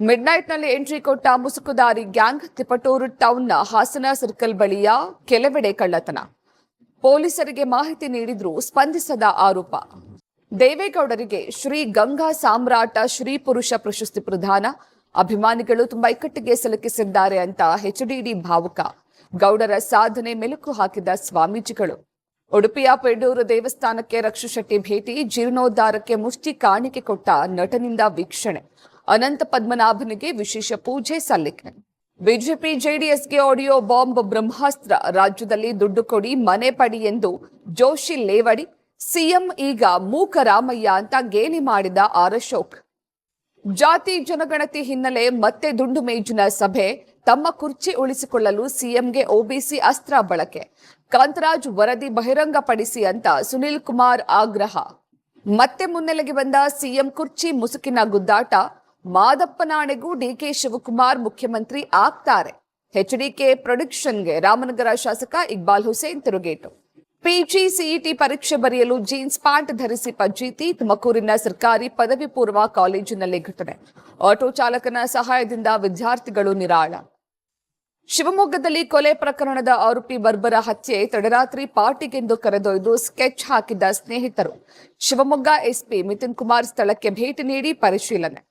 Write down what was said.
ಮಿಡ್ನೈಟ್ನಲ್ಲಿ entry ಕೊಟ್ಟ ಮುಸುಕುದಾರಿ gang. Tiptur ಟೌನ್ನ Hassan circle ಬಳಿಯ ಕೆಲವೆಡೆ ಕಳ್ಳತನ. ಪೊಲೀಸರಿಗೆ ಮಾಹಿತಿ ನೀಡಿದ್ರೂ ಸ್ಪಂದಿಸದ ಆರೋಪ. ದೇವೇಗೌಡರಿಗೆ ಶ್ರೀ ಗಂಗಾ ಸಾಮ್ರಾಟ ಶ್ರೀ ಪುರುಷ ಪ್ರಶಸ್ತಿ ಪ್ರದಾನ. ಅಭಿಮಾನಿಗಳು ತುಂಬಾ ಇಕ್ಕಟ್ಟಿಗೆ ಸಿಲುಕಿಸಿದ್ದಾರೆ ಅಂತ ಎಚ್ಡಿಡಿ ಭಾವುಕ. ಗೌಡರ ಸಾಧನೆ ಮೆಲುಕು ಹಾಕಿದ ಸ್ವಾಮೀಜಿಗಳು. ಉಡುಪಿಯ ಪೆಡೂರು ದೇವಸ್ಥಾನಕ್ಕೆ ರಕ್ಷು ಶೆಟ್ಟಿ ಭೇಟಿ. ಜೀರ್ಣೋದ್ಧಾರಕ್ಕೆ ಮುಷ್ಟಿ ಕಾಣಿಕೆ ಕೊಟ್ಟ ನಟನಿಂದ ವೀಕ್ಷಣೆ. ಅನಂತ ಪದ್ಮನಾಭನಿಗೆ ವಿಶೇಷ ಪೂಜೆ ಸಲ್ಲಿಕೆ. ಬಿಜೆಪಿ ಜೆಡಿಎಸ್ಗೆ ಆಡಿಯೋ ಬಾಂಬ್ ಬ್ರಹ್ಮಾಸ್ತ್ರ. ರಾಜ್ಯದಲ್ಲಿ ದುಡ್ಡು ಕೊಡಿ ಮನೆ ಪಡಿ ಎಂದು ಜೋಶಿ ಲೇವಡಿ. ಸಿಎಂ ಈಗ ಮೂಕ ರಾಮಯ್ಯ ಅಂತ ಗೇಲಿ ಮಾಡಿದ ಆರ್ ಅಶೋಕ್. ಜಾತಿ ಜನಗಣತಿ ಹಿನ್ನೆಲೆ ಮತ್ತೆ ದುಂಡು ಮೇಜಿನ ಸಭೆ. ತಮ್ಮ ಕುರ್ಚಿ ಉಳಿಸಿಕೊಳ್ಳಲು ಸಿಎಂಗೆ ಒಬಿಸಿ ಅಸ್ತ್ರ ಬಳಕೆ. ಕಾಂತರಾಜ್ ವರದಿ ಬಹಿರಂಗಪಡಿಸಿ ಅಂತ ಸುನಿಲ್ ಕುಮಾರ್ ಆಗ್ರಹ. ಮತ್ತೆ ಮುನ್ನೆಲೆಗೆ ಬಂದ ಸಿಎಂ ಕುರ್ಚಿ ಮುಸುಕಿನ ಗುದ್ದಾಟ. ಮಾದಪ್ಪನಾಣೆಗೂ ಡಿಕೆ ಶಿವಕುಮಾರ್ ಮುಖ್ಯಮಂತ್ರಿ ಆಗ್ತಾರೆ. ಎಚ್ಡಿಕೆ ಪ್ರೊಡಿಕ್ಷನ್ಗೆ ರಾಮನಗರ ಶಾಸಕ ಇಕ್ಬಾಲ್ ಹುಸೇನ್ ತಿರುಗೇಟು. ಪಿಜಿ ಸಿಇಟಿ ಪರೀಕ್ಷೆ ಬರೆಯಲು ಜೀನ್ಸ್ ಪ್ಯಾಂಟ್ ಧರಿಸಿ ಫಜೀತಿ. ತುಮಕೂರಿನ ಸರ್ಕಾರಿ ಪದವಿ ಪೂರ್ವ ಕಾಲೇಜಿನಲ್ಲಿ ಘಟನೆ. ಆಟೋ ಚಾಲಕನ ಸಹಾಯದಿಂದ ವಿದ್ಯಾರ್ಥಿಗಳು ನಿರಾಳ. ಶಿವಮೊಗ್ಗದಲ್ಲಿ ಕೊಲೆ ಪ್ರಕರಣದ ಆರೋಪಿ ಬರ್ಬರ ಹತ್ಯೆ. ತಡರಾತ್ರಿ ಪಾರ್ಟಿಗೆಂದು ಕರೆದೊಯ್ದು ಸ್ಕೆಚ್ ಹಾಕಿದ್ದ ಸ್ನೇಹಿತರು. ಶಿವಮೊಗ್ಗ ಎಸ್ಪಿ ಮಿಥುನ್ ಕುಮಾರ್ ಸ್ಥಳಕ್ಕೆ ಭೇಟಿ ನೀಡಿ ಪರಿಶೀಲನೆ.